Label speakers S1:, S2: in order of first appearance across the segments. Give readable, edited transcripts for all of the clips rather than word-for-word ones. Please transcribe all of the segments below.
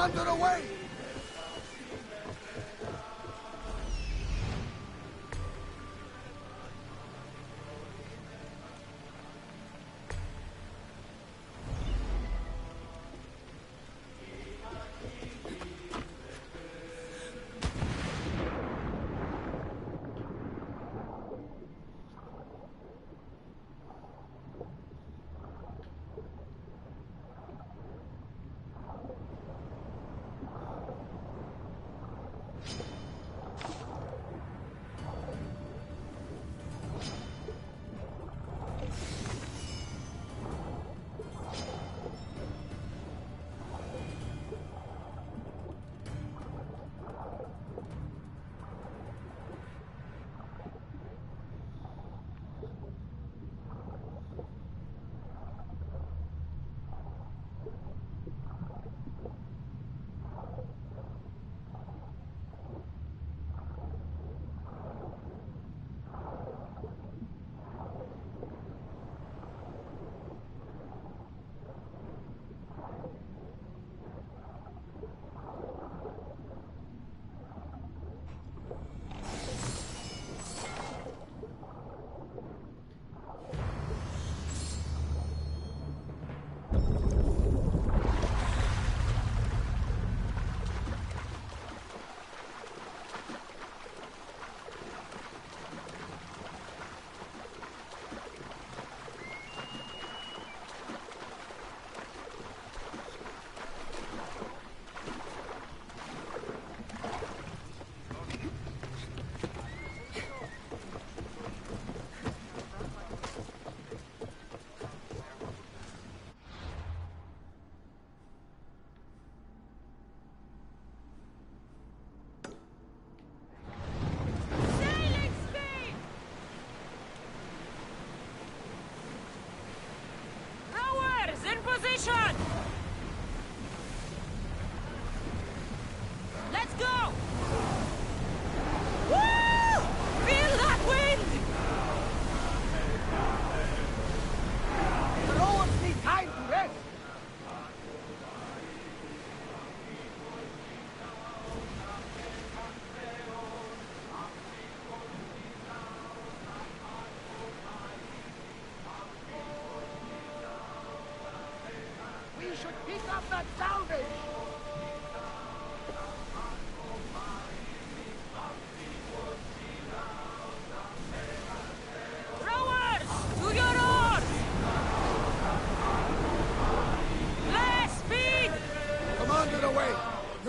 S1: Commander, away!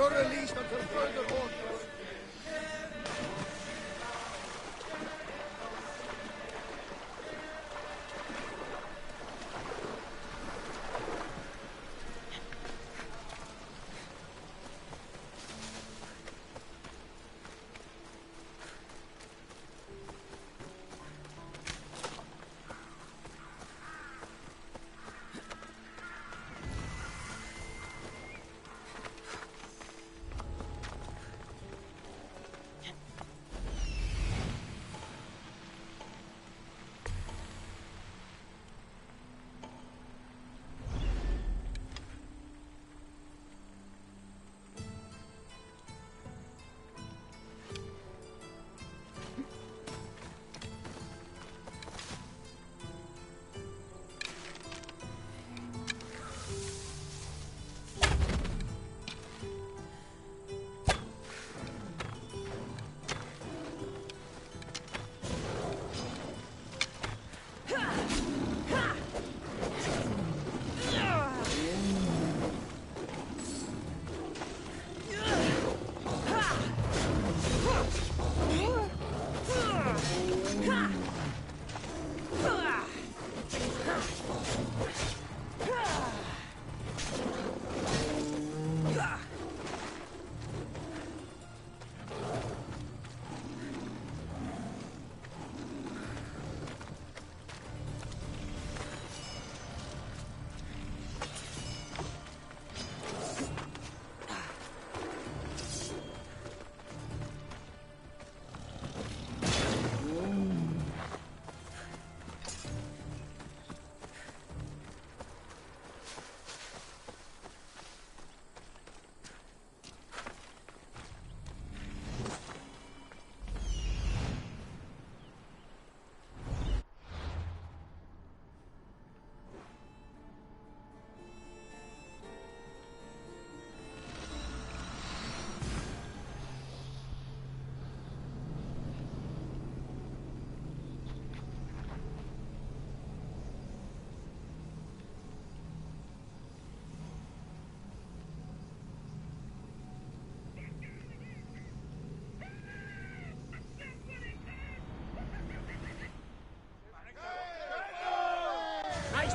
S1: You're released until further orders.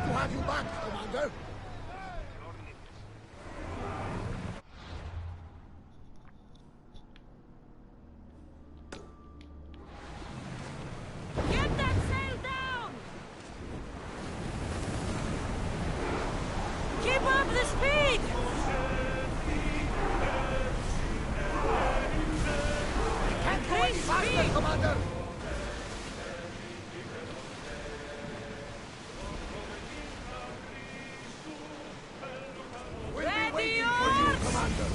S1: to have you back, Commander.
S2: Get that sail down! Keep up the speed!
S1: Can't go any faster, Commander. We'll be waiting for you, Commander.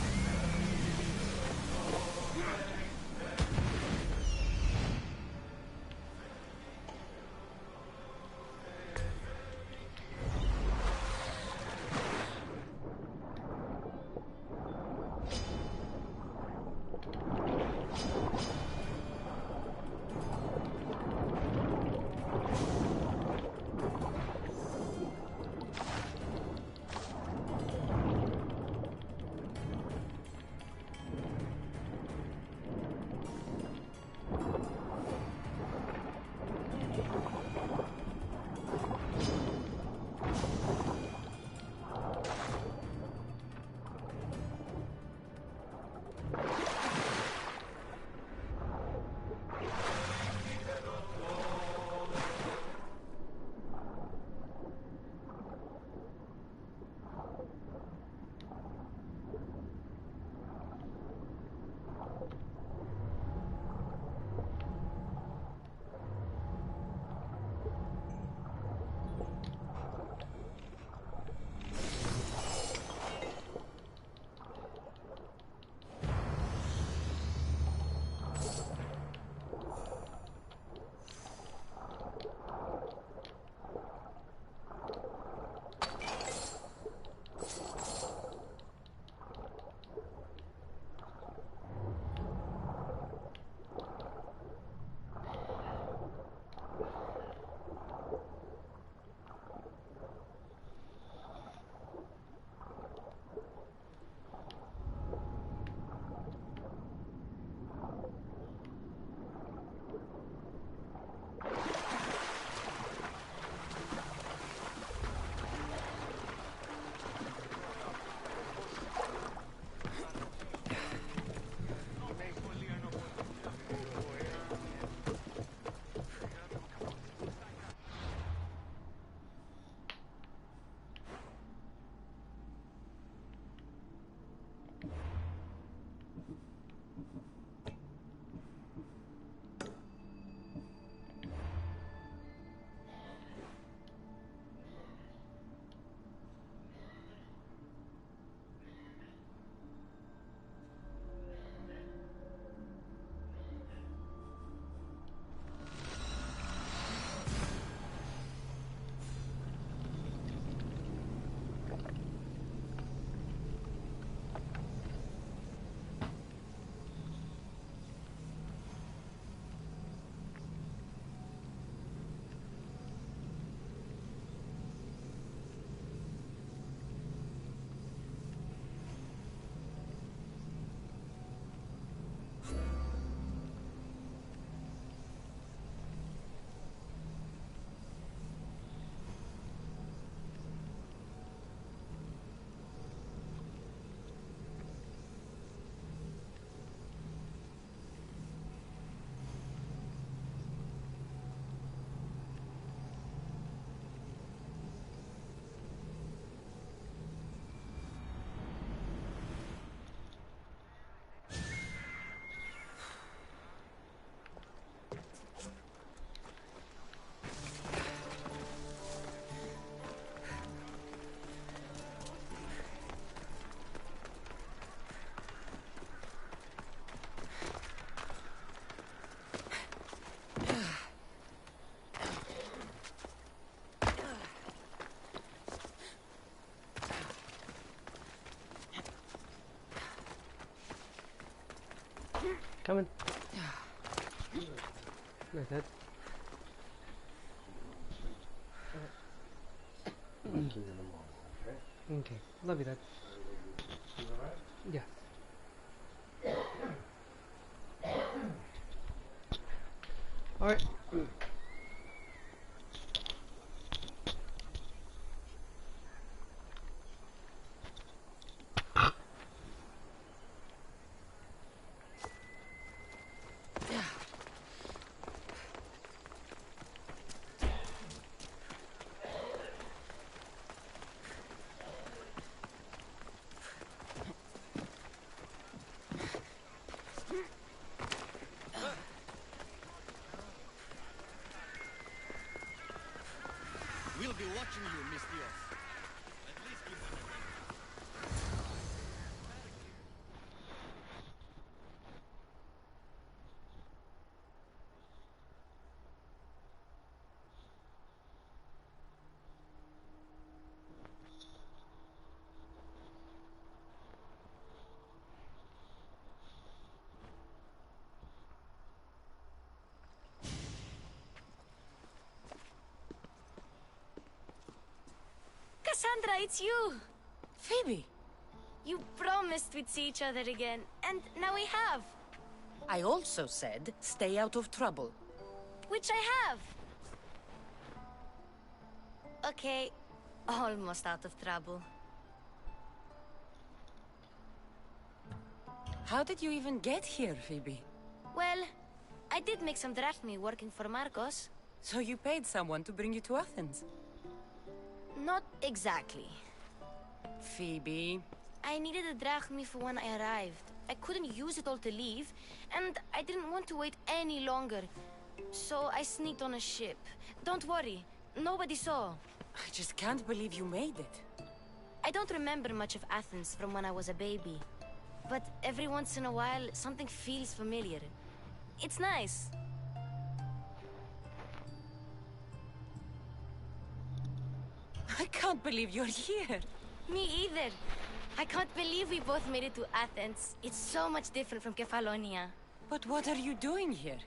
S3: Coming. Like that. Okay. Love you, Dad. Yeah. Alright.
S4: be watching you, Miss Dios. At least give them a
S2: Cassandra, it's you!
S5: Phoebe,
S2: You promised we'd see each other again, and now we have.
S5: I also said stay out of trouble.
S2: Which I have. Okay, almost out of trouble.
S5: How did you even get here, Phoebe?
S2: Well, I did make some drachmi working for Marcos.
S5: So you paid someone to bring you to Athens?
S2: Not exactly.
S5: Phoebe...
S2: I needed a drachmi for when I arrived. I couldn't use it all to leave, and I didn't want to wait any longer. So I sneaked on a ship. Don't worry, nobody saw.
S5: I just can't believe you made it.
S2: I don't remember much of Athens from when I was a baby. But every once in a while, something feels familiar. It's nice.
S5: I can't believe you're here.
S2: Me either. I can't believe we both made it to Athens. It's so much different from Kefalonia.
S5: But what are you doing here?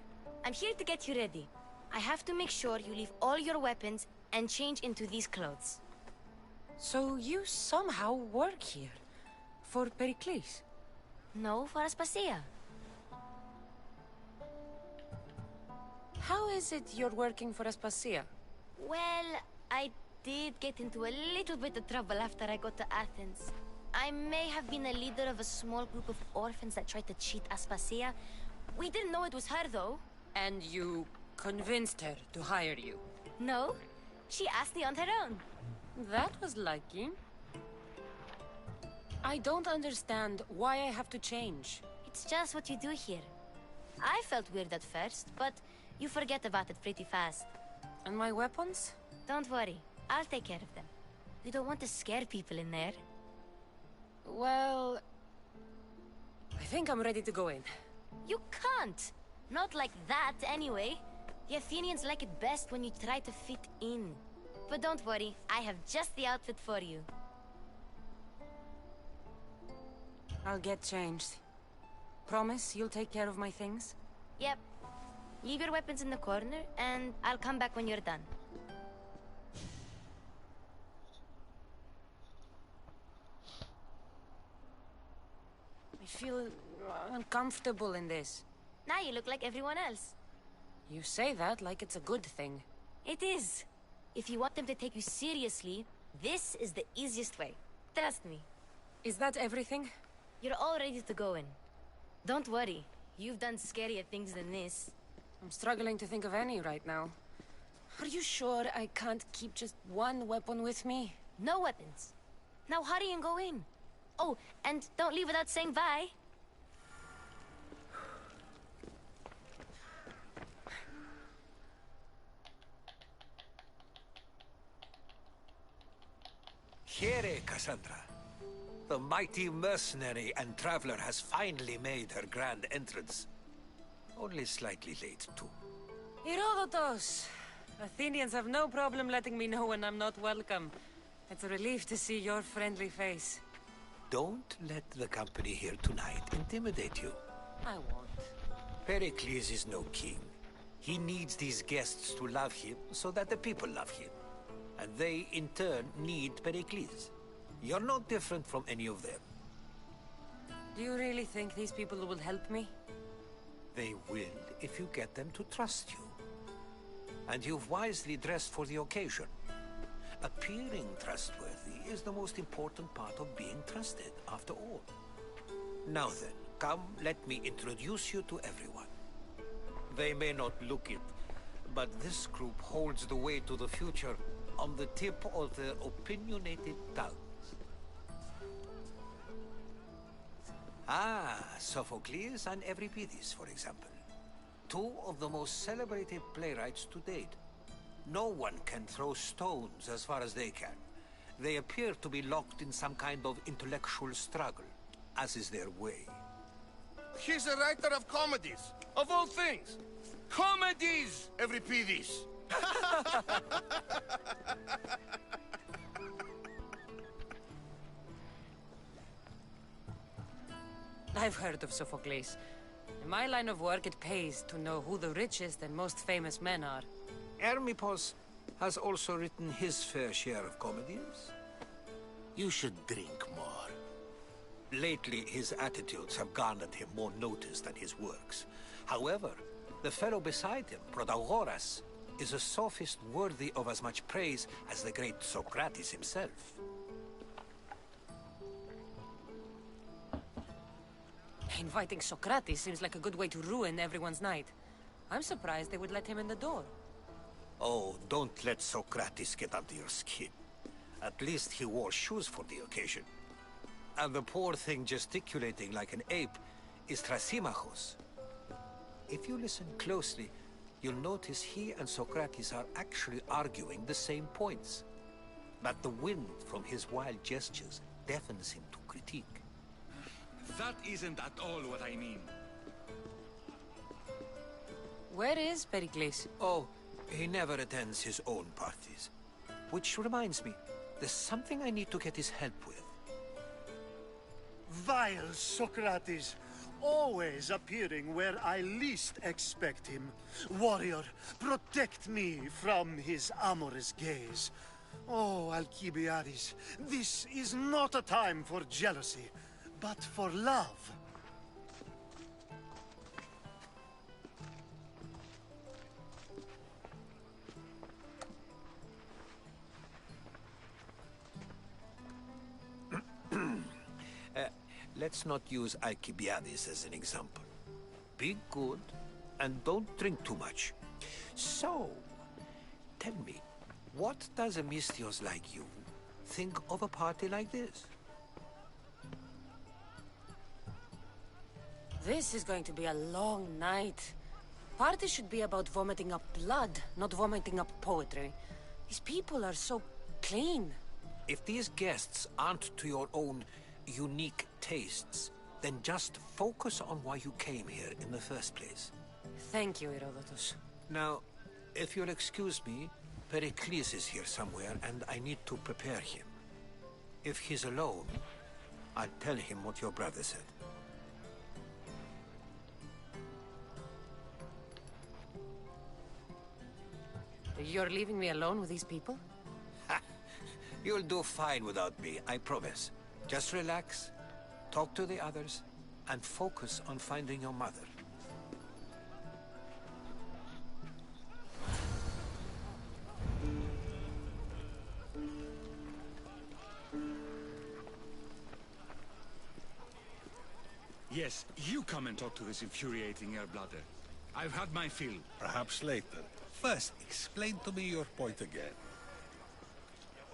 S2: I'm here to get you ready. I have to make sure you leave all your weapons and change into these clothes.
S5: So you somehow work here? For Pericles?
S2: No, for Aspasia.
S5: How is it you're working for Aspasia?
S2: Well, I did get into a little bit of trouble after I got to Athens. I may have been a leader of a small group of orphans that tried to cheat Aspasia. We didn't know it was her, though.
S5: And you convinced her to hire you?
S2: No, she asked me on her own.
S5: That was lucky. I don't understand why I have to change.
S2: It's just what you do here. I felt weird at first, but you forget about it pretty fast.
S5: And my weapons?
S2: Don't worry, I'll take care of them. You don't want to scare people in there.
S5: Well... I think I'm ready to go in.
S2: You can't! Not like that, anyway. The Athenians like it best when you try to fit in. But don't worry, I have just the outfit for you.
S5: I'll get changed. Promise you'll take care of my things?
S2: Yep. Leave your weapons in the corner, and I'll come back when you're done.
S5: I feel uncomfortable in this.
S2: Now you look like everyone else.
S5: You say that like it's a good thing.
S2: It is. If you want them to take you seriously, this is the easiest way. Trust me.
S5: Is that everything?
S2: You're all ready to go in. Don't worry. You've done scarier things than this.
S5: I'm struggling to think of any right now. Are you sure I can't keep just one weapon with me?
S2: No weapons. Now hurry and go in. Oh, and don't leave without saying bye.
S1: Here, Cassandra. The mighty mercenary and traveler has finally made her grand entrance. Only slightly late, too.
S5: Herodotus! Athenians have no problem letting me know when I'm not welcome. It's a relief to see your friendly face.
S1: Don't let the company here tonight intimidate you.
S5: I won't.
S1: Pericles is no king. He needs these guests to love him so that the people love him. And they, in turn, need Pericles. You're no different from any of them.
S5: Do you really think these people will help me?
S1: They will if you get them to trust you. And you've wisely dressed for the occasion. Appearing trustworthy is the most important part of being trusted, after all. Now then, come, let me introduce you to everyone. They may not look it, but this group holds the way to the future on the tip of their opinionated tongues. Ah, Sophocles and Euripides, for example. Two of the most celebrated playwrights to date. No one can throw stones as far as they can. They appear to be locked in some kind of intellectual struggle, as is their way.
S4: He's a writer of comedies, of all things. Comedies, Euripides.
S5: I've heard of Sophocles. In my line of work, it pays to know who the richest and most famous men are.
S1: Hermippos has also written his fair share of comedies.
S6: You should drink more.
S1: Lately, his attitudes have garnered him more notice than his works. However, the fellow beside him, Protagoras, is a sophist worthy of as much praise as the great Socrates himself.
S5: Inviting Socrates seems like a good way to ruin everyone's night. I'm surprised they would let him in the door.
S1: Oh, don't let Socrates get under your skin. At least he wore shoes for the occasion. And the poor thing gesticulating like an ape is Thrasymachos. If you listen closely, you'll notice he and Socrates are actually arguing the same points. But the wind from his wild gestures deafens him to critique.
S7: That isn't at all what I mean.
S5: Where is Pericles?
S1: Oh, he never attends his own parties. Which reminds me, there's something I need to get his help with.
S8: Vile Socrates, always appearing where I least expect him. Warrior, protect me from his amorous gaze. Oh, Alcibiades, this is not a time for jealousy, but for love.
S1: Let's not use Alcibiades as an example. Be good, and don't drink too much. So, tell me, what does a Mystios like you think of a party like this?
S5: This is going to be a long night. Party should be about vomiting up blood, not vomiting up poetry. These people are so clean.
S1: If these guests aren't to your own unique tastes, then just focus on why you came here in the first place.
S5: Thank you, Herodotus.
S1: Now, if you'll excuse me, Pericles is here somewhere, and I need to prepare him. If he's alone, I'll tell him what your brother said.
S5: You're leaving me alone with these people?
S1: You'll do fine without me, I promise. Just relax, talk to the others, and focus on finding your mother.
S7: Yes, you come and talk to this infuriating airbladder. I've had my fill.
S9: Perhaps later. First, explain to me your point again.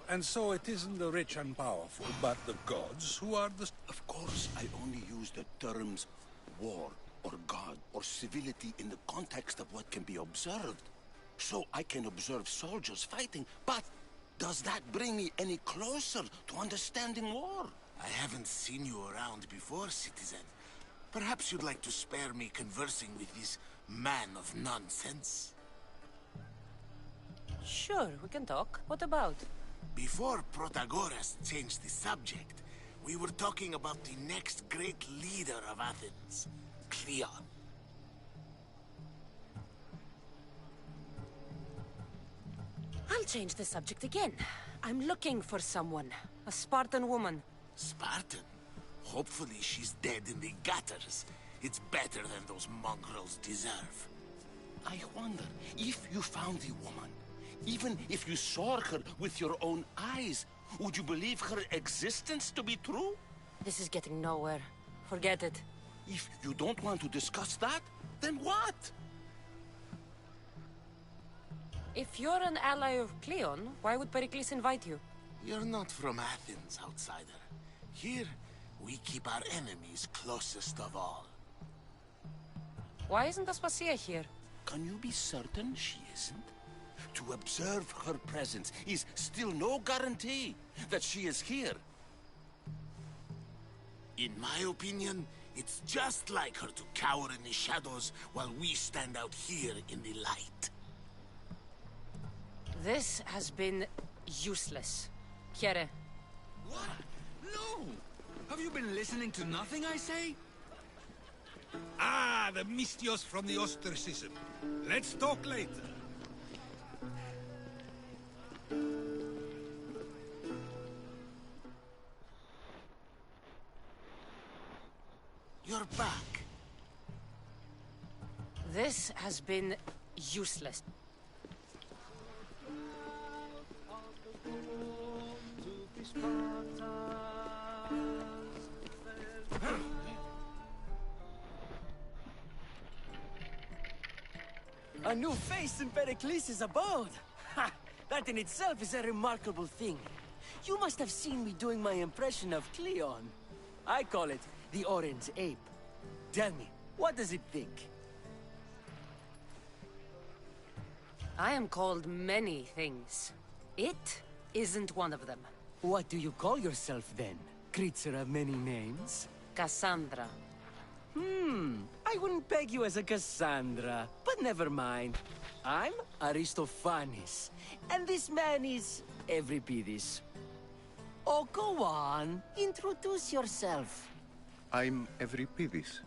S9: And so it isn't the rich and powerful, but the gods who are the...
S6: Of course, I only use the terms war, or god, or civility in the context of what can be observed. So I can observe soldiers fighting, but does that bring me any closer to understanding war?
S10: I haven't seen you around before, citizen. Perhaps you'd like to spare me conversing with this man of nonsense?
S5: Sure, we can talk. What about?
S10: Before Protagoras changed the subject, we were talking about the next great leader of Athens, Cleon.
S5: I'll change the subject again. I'm looking for someone. A Spartan woman.
S10: Spartan? Hopefully she's dead in the gutters. It's better than those mongrels deserve.
S6: I wonder, if you found the woman, even if you saw her with your own eyes, would you believe her existence to be true?
S5: This is getting nowhere. Forget it.
S6: If you don't want to discuss that, then what?
S5: If you're an ally of Cleon, why would Pericles invite you?
S10: You're not from Athens, outsider. Here, we keep our enemies closest of all.
S5: Why isn't Aspasia here?
S6: Can you be certain she isn't? to observe her presence is still no guarantee that she is here.
S10: In my opinion, it's just like her to cower in the shadows while we stand out here in the light.
S5: This has been useless. Kjere,
S7: What? No! Have you been listening to nothing I say?
S9: Ah, the Mystios from the ostracism. Let's talk later.
S10: You're back.
S5: this has been useless.
S11: A new face in Pericles' abode! Ha! That in itself is a remarkable thing. You must have seen me doing my impression of Cleon. I call it the Orange Ape. Tell me, what does it think?
S5: I am called many things. It isn't one of them.
S11: What do you call yourself then? Creature of many names?
S5: Cassandra.
S11: I wouldn't peg you as a Cassandra, but never mind. I'm Aristophanes, and this man is Euripides. Oh, go on. Introduce yourself.
S12: I'm Euripides.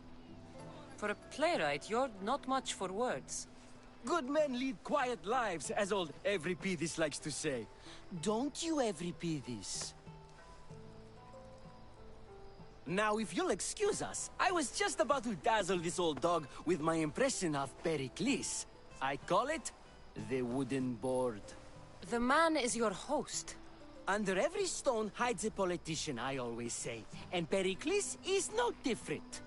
S5: For a playwright, you're not much for words.
S11: Good men lead quiet lives, as old Euripides likes to say. Don't you, Euripides? Now, if you'll excuse us, I was just about to dazzle this old dog with my impression of Pericles. I call it the wooden board.
S5: The man is your host.
S11: Under every stone hides a politician, I always say. And Pericles is no different.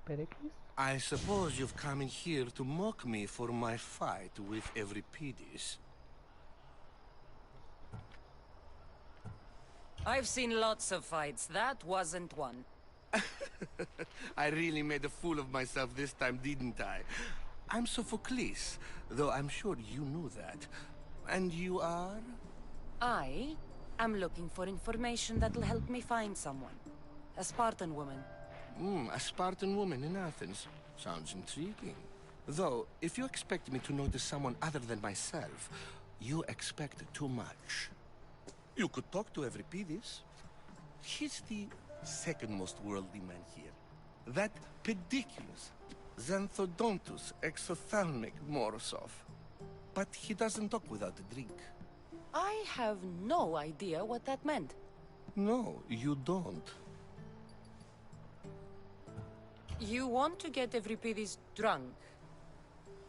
S3: Pericles?
S6: I suppose you've come in here to mock me for my fight with Euripides.
S5: I've seen lots of fights. That wasn't one.
S6: I really made a fool of myself this time, didn't I? I'm Sophocles, though I'm sure you knew that. And you are?
S5: I am looking for information that'll help me find someone. A Spartan woman.
S6: A Spartan woman in Athens. Sounds intriguing. Though, if you expect me to notice someone other than myself, you expect too much. You could talk to Euripides. He's the second most worldly man here. That pediculous, xanthodontus exophthalmic Morosov. But he doesn't talk without a drink.
S5: I have no idea what that meant.
S6: No, you don't.
S5: You want to get Euripides drunk.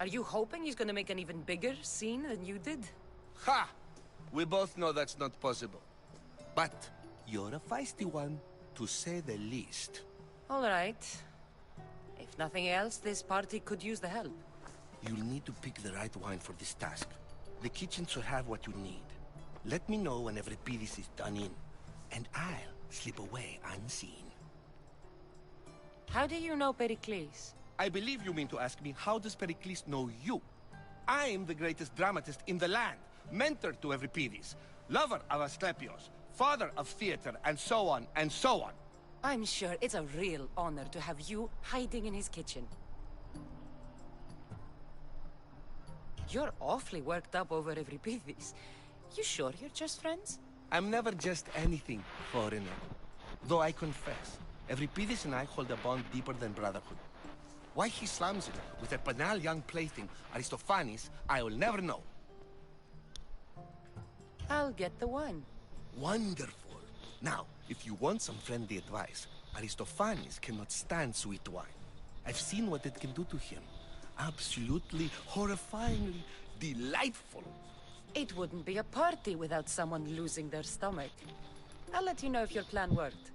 S5: Are you hoping he's gonna make an even bigger scene than you did?
S6: Ha! We both know that's not possible. But you're a feisty one, to say the least.
S5: All right. If nothing else, this party could use the help.
S6: You'll need to pick the right wine for this task. The kitchen should have what you need. Let me know when Euripides is done in, and I'll slip away unseen.
S5: How do you know Pericles?
S6: I believe you mean to ask me, how does Pericles know you? I'm the greatest dramatist in the land, mentor to Euripides, lover of Asclepios, father of theater, and so on, and so on.
S5: I'm sure it's a real honor to have you hiding in his kitchen. You're awfully worked up over Euripides. You sure you're just friends?
S6: I'm never just anything, foreigner. Though I confess, Euripides and I hold a bond deeper than brotherhood. Why he slams it with a banal young plaything, Aristophanes, I will never know.
S5: I'll get the wine.
S6: Wonderful. Now, if you want some friendly advice, Aristophanes cannot stand sweet wine. I've seen what it can do to him. Absolutely, horrifyingly delightful.
S5: It wouldn't be a party without someone losing their stomach. I'll let you know if your plan worked.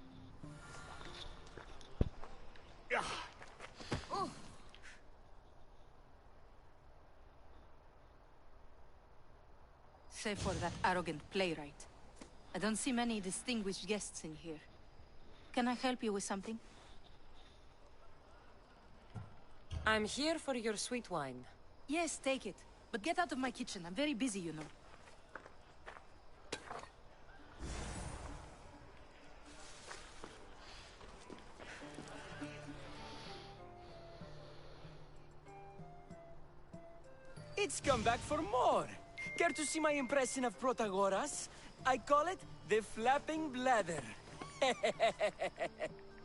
S13: Save for that arrogant playwright. I don't see many distinguished guests in here. Can I help you with something?
S5: I'm here for your sweet wine.
S13: Yes, take it. But get out of my kitchen. I'm very busy, you know.
S11: It's come back for more. Care to see my impression of Protagoras? I call it the flapping bladder.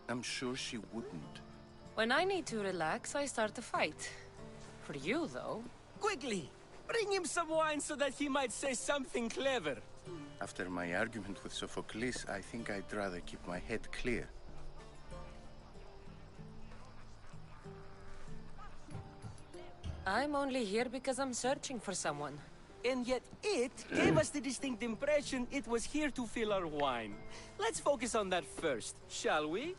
S12: I'm sure she wouldn't.
S5: When I need to relax, I start a fight. For you, though.
S11: Quickly! Bring him some wine so that he might say something clever.
S12: After my argument with Sophocles, I think I'd rather keep my head clear.
S5: I'm only here because I'm searching for someone.
S11: And yet it gave us the distinct impression it was here to fill our wine. Let's focus on that first, shall we?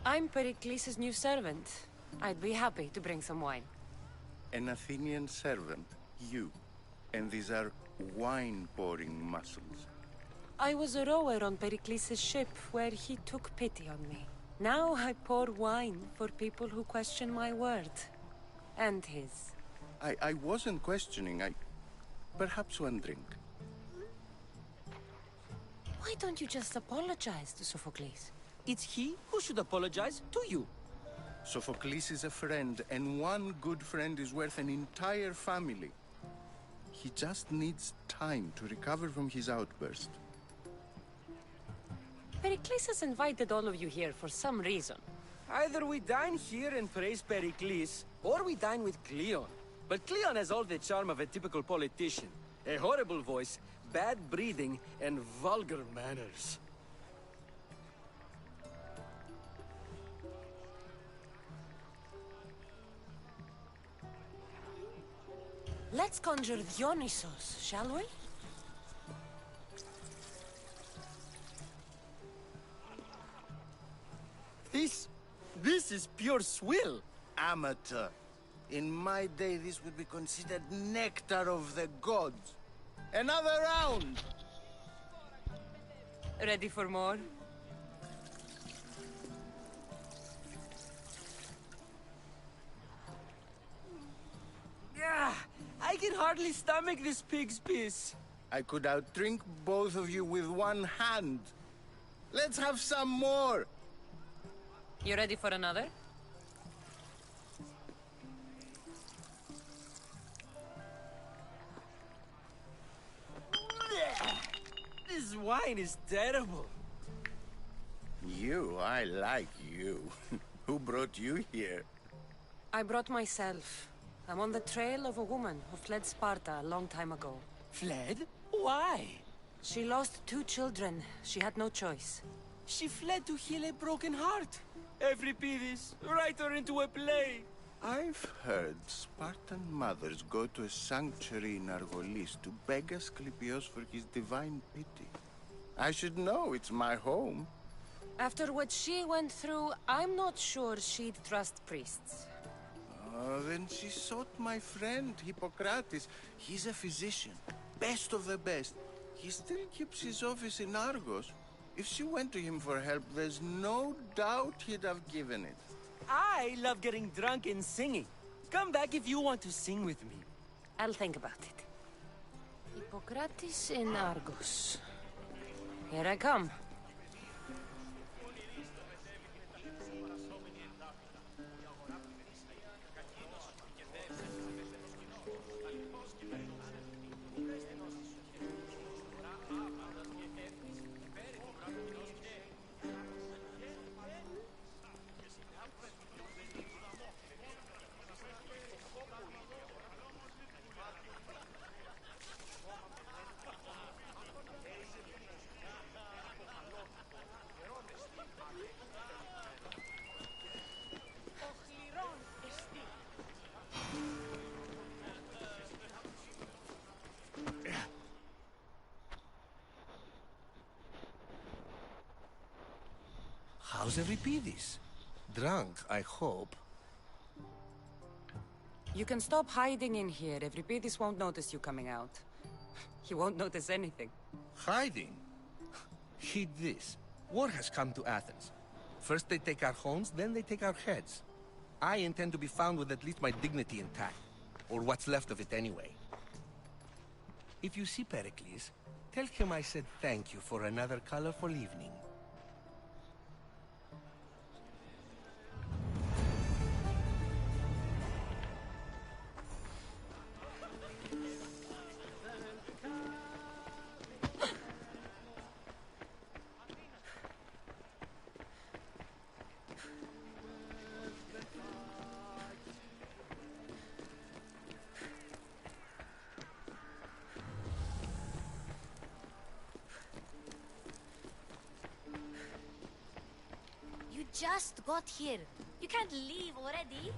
S5: I'm Pericles' new servant. I'd be happy to bring some wine.
S12: An Athenian servant, you. And these are wine-pouring muscles.
S5: I was a rower on Pericles' ship where he took pity on me. Now I pour wine for people who question my word. And his.
S12: I wasn't questioning. Perhaps one drink.
S5: Why don't you just apologize to Sophocles?
S11: It's he who should apologize to you.
S12: Sophocles is a friend, and one good friend is worth an entire family. He just needs time to recover from his outburst.
S5: Pericles has invited all of you here for some reason.
S11: Either we dine here and praise Pericles, or we dine with Cleon. But Cleon has all the charm of a typical politician. A horrible voice, bad breeding, and vulgar manners.
S5: Let's conjure Dionysos, shall we?
S11: This is pure swill.
S10: Amateur. In my day, this would be considered nectar of the gods. Another round!
S5: Ready for more?
S11: I can hardly stomach this pig's piss.
S10: I could outdrink both of you with one hand. Let's have some more!
S5: You ready for another?
S11: This wine is terrible.
S10: I like you. Who brought you here?
S5: I brought myself. I'm on the trail of a woman who fled Sparta a long time ago.
S11: Fled? Why?
S5: She lost 2 children. She had no choice.
S11: She fled to heal a broken heart. Euripides, write her into a play.
S12: I've heard Spartan mothers go to a sanctuary in Argolis to beg Asclepios for his divine pity. I should know, it's my home.
S5: After what she went through, I'm not sure she'd trust priests.
S12: Oh, then she sought my friend, Hippocrates. He's a physician, best of the best. He still keeps his office in Argos. If she went to him for help, there's no doubt he'd have given it.
S11: I love getting drunk and singing. Come back if you want to sing with me.
S5: I'll think about it. Hippocrates in Argos. Here I come.
S4: was Euripidis. Drunk, I hope.
S5: You can stop hiding in here. Euripidis won't notice you coming out. He won't notice anything.
S4: Hiding? Heed this. War has come to Athens. First they take our homes, then they take our heads. I intend to be found with at least my dignity intact. Or what's left of it anyway. If you see Pericles, tell him I said thank you for another colorful evening.
S2: Just got here. You can't leave already.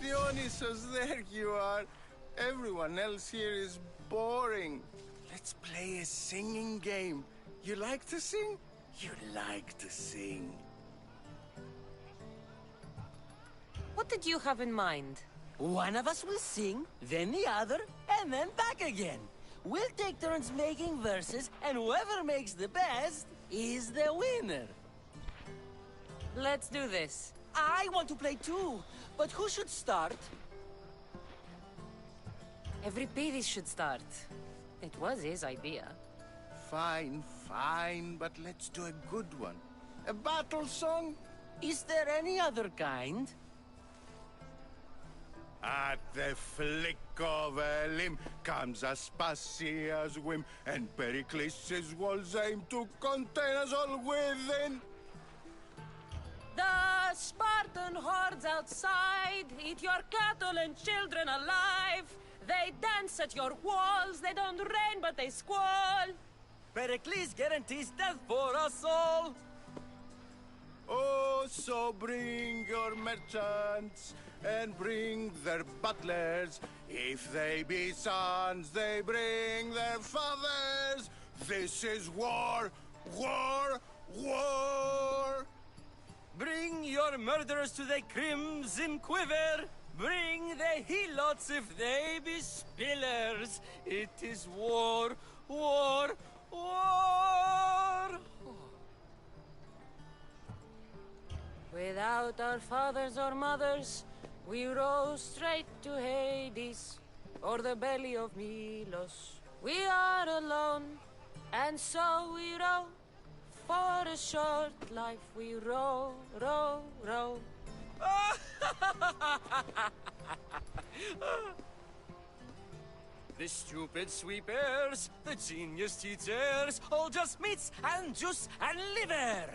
S12: Dionysus, there you are. Everyone else here is boring. Let's play a singing game. You like to sing? You like to sing.
S5: What did you have in mind?
S11: One of us will sing, then the other, and then back again. We'll take turns making verses, and whoever makes the best is the winner.
S5: Let's do this.
S11: I want to play too, but who should start?
S5: Euripidis should start. It was his idea.
S12: Fine, fine, but let's do a good one. A battle song?
S11: Is there any other kind?
S12: At the flick of a limb comes Aspasia's whim, and Pericles' walls aim to contain us all within.
S5: The Spartan hordes outside eat your cattle and children alive. They dance at your walls, they don't rain but they squall.
S11: Pericles guarantees death for us all.
S12: Oh, so bring your merchants and bring their butlers. If they be sons, they bring their fathers. This is war, war, war.
S11: Bring your murderers to the crimson quiver. Bring the helots if they be spillers. It is war, war, war.
S5: Without our fathers or mothers, we row straight to Hades, or the belly of Milos. We are alone, and so we row. For a short life we row, row, row.
S11: The stupid sweepers, the genius teachers, all just meats and juice and liver.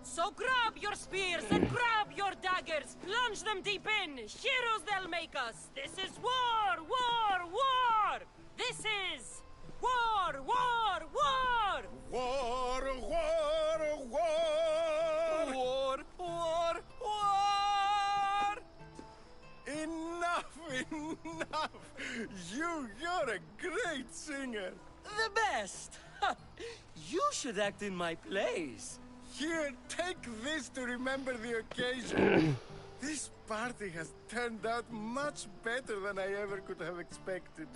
S5: So grab your spears and grab your daggers, plunge them deep in. Heroes they'll make us. This is war, war, war. This is war, war, war.
S12: War, war, war.
S11: War, war, war.
S12: Enough, enough. You're a great singer.
S11: The best. You should act in my plays.
S12: Here, take this to remember the occasion. This party has turned out much better than I ever could have expected.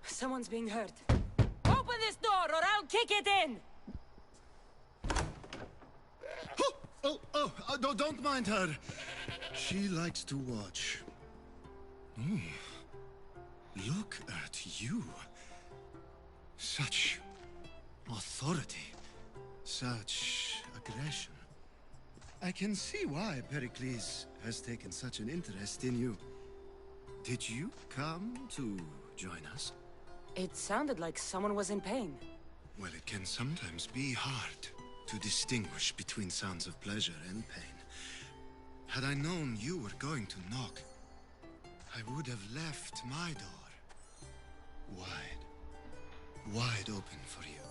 S5: Someone's being hurt. Open this door or I'll kick it in!
S8: No, don't mind her. She likes to watch. Oh, look at you. Such authority. Such aggression. I can see why Pericles has taken such an interest in you. Did you come to join us?
S5: It sounded like someone was in pain.
S8: Well, it can sometimes be hard to distinguish between sounds of pleasure and pain. Had I known you were going to knock, I would have left my door wide open for you.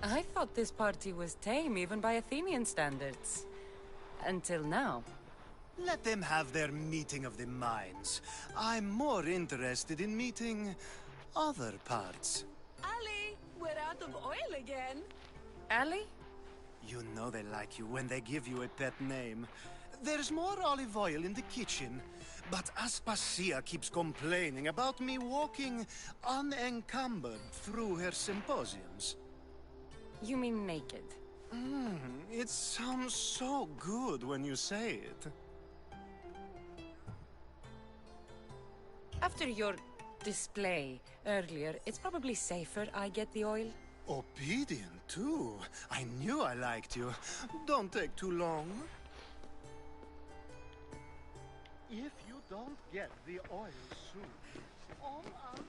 S5: I thought this party was tame even by Athenian standards. Until now.
S8: Let them have their meeting of the minds. I'm more interested in meeting other parts.
S14: Ali, we're out of oil again.
S5: Ali?
S8: You know they like you when they give you a pet name. There's more olive oil in the kitchen, but Aspasia keeps complaining about me walking unencumbered through her symposiums.
S5: You mean naked?
S8: It sounds so good when you say it.
S5: After your display earlier, it's probably safer I get the oil.
S8: Obedient, too. I knew I liked you. Don't take too long. If you don't get the oil soon, all out.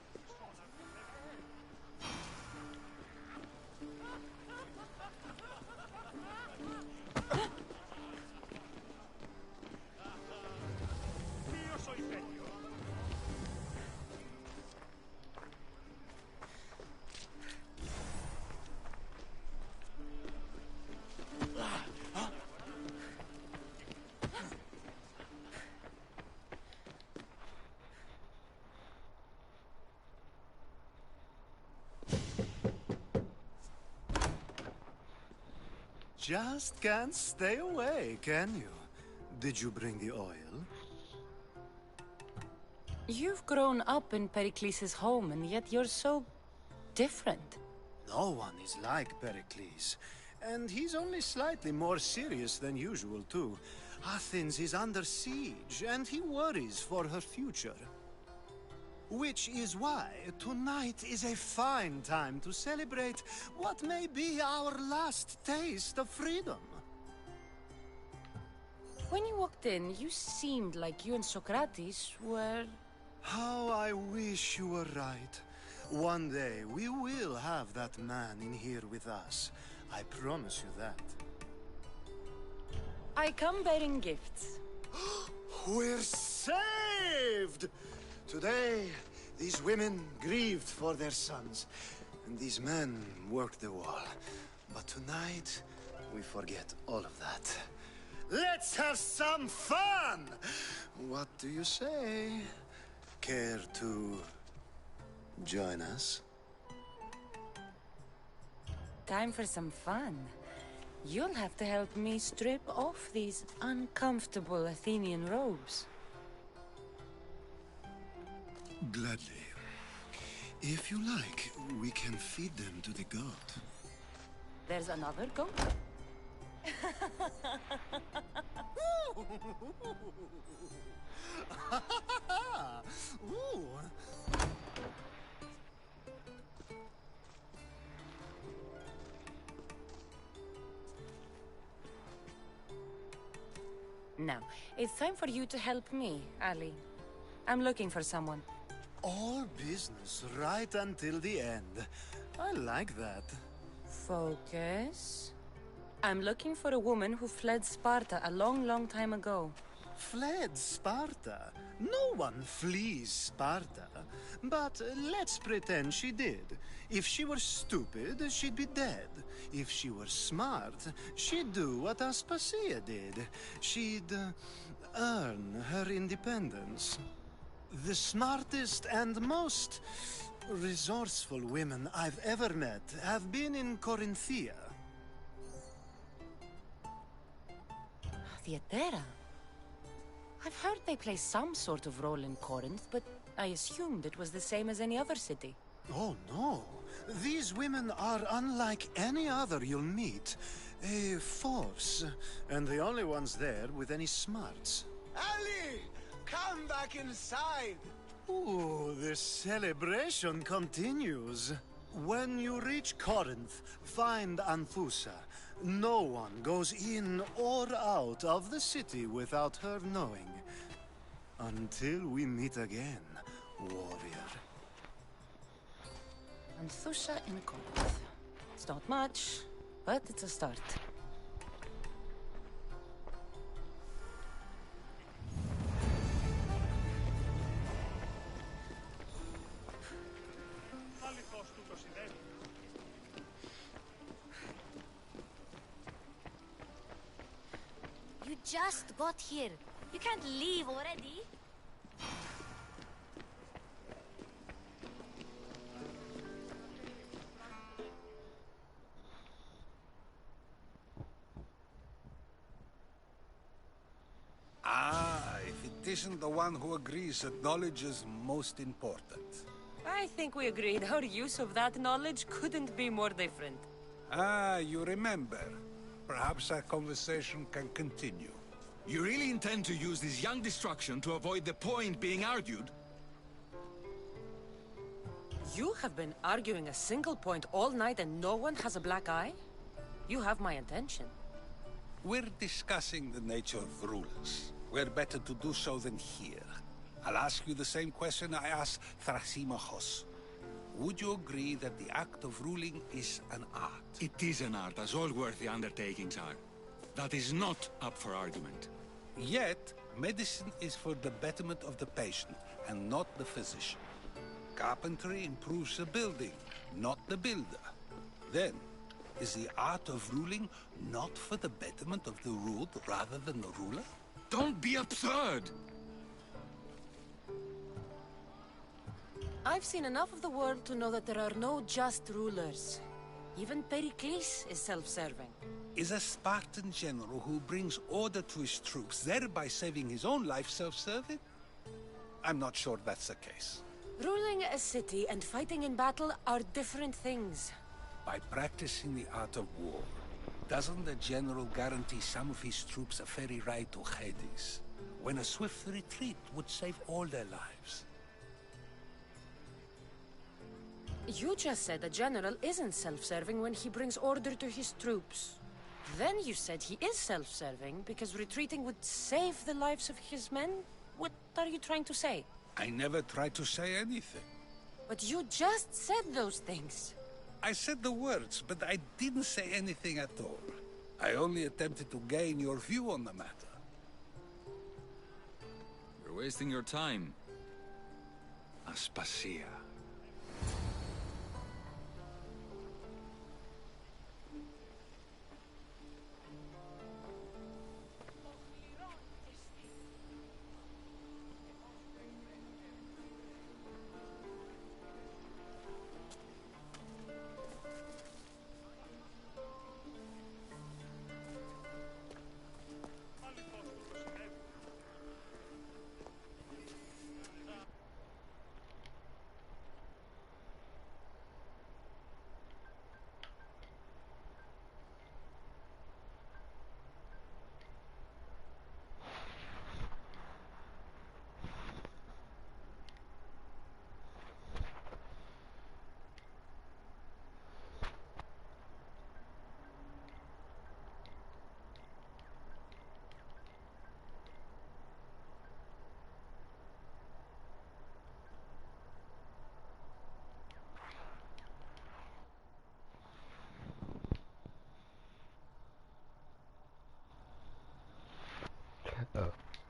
S8: Just can't stay away, can you? Did you bring the oil?
S5: You've grown up in Pericles' home, and yet you're so different.
S8: No one is like Pericles. And he's only slightly more serious than usual, too. Athens is under siege, and he worries for her future. Which is why tonight is a fine time to celebrate what may be our last taste of freedom.
S5: When you walked in, you seemed like you and Socrates were...
S8: How I wish you were right. One day we will have that man in here with us. I promise you that.
S5: I come bearing gifts.
S8: We're saved! Today, these women grieved for their sons, and these men worked the wall. But tonight, we forget all of that. Let's have some fun! What do you say? Care to join us?
S5: Time for some fun. You'll have to help me strip off these uncomfortable Athenian robes.
S8: Gladly. If you like, we can feed them to the goat.
S5: There's another goat?
S8: Ooh.
S5: Now, it's time for you to help me, Ali. I'm looking for someone.
S8: All business right until the end. I like that.
S5: Focus. I'm looking for a woman who fled Sparta a long, long time ago.
S8: Fled Sparta? No one flees Sparta. But let's pretend she did. If she were stupid, she'd be dead. If she were smart, she'd do what Aspasia did. She'd earn her independence. The smartest and most resourceful women I've ever met have been in Corinthia.
S5: Theatera? I've heard they play some sort of role in Corinth, but I assumed it was the same as any other city.
S8: Oh, no. These women are unlike any other you'll meet. A force, and the only ones there with any smarts.
S10: Ali! Come back inside!
S8: Ooh, the celebration continues. When you reach Corinth, find Anfusa. No one goes in or out of the city without her knowing. Until we meet again, warrior.
S5: Anthusha in Corinth. It's not much, but it's a start.
S2: You just got here. You can't leave already.
S9: Ah, if it isn't the one who agrees that knowledge is most important.
S5: I think we agreed our use of that knowledge couldn't be more different.
S9: Ah, you remember. Perhaps our conversation can continue.
S7: You really intend to use this young destruction to avoid the point being argued?
S5: You have been arguing a single point all night and no one has a black eye? You have my attention.
S9: We're discussing the nature of rulers. Where better to do so than here? I'll ask you the same question I asked Thrasymachos. Would you agree that the act of ruling is an art?
S7: It is an art, as all worthy undertakings are. That is not up for argument.
S9: Yet, medicine is for the betterment of the patient, and not the physician. Carpentry improves the building, not the builder. Then, is the art of ruling not for the betterment of the ruled rather than the ruler?
S7: Don't be absurd!
S5: I've seen enough of the world to know that there are no just rulers. Even Pericles is self-serving.
S9: Is a Spartan general who brings order to his troops, thereby saving his own life, self-serving? I'm not sure that's the case.
S5: Ruling a city and fighting in battle are different things.
S9: By practicing the art of war, doesn't the general guarantee some of his troops a ferry ride to Hades, when a swift retreat would save all their lives?
S5: You just said a general isn't self-serving when he brings order to his troops. Then you said he is self-serving because retreating would save the lives of his men? What are you trying to say?
S9: I never tried to say anything.
S5: But you just said those things.
S9: I said the words, but I didn't say anything at all. I only attempted to gain your view on the matter.
S7: You're wasting your time. Aspasia.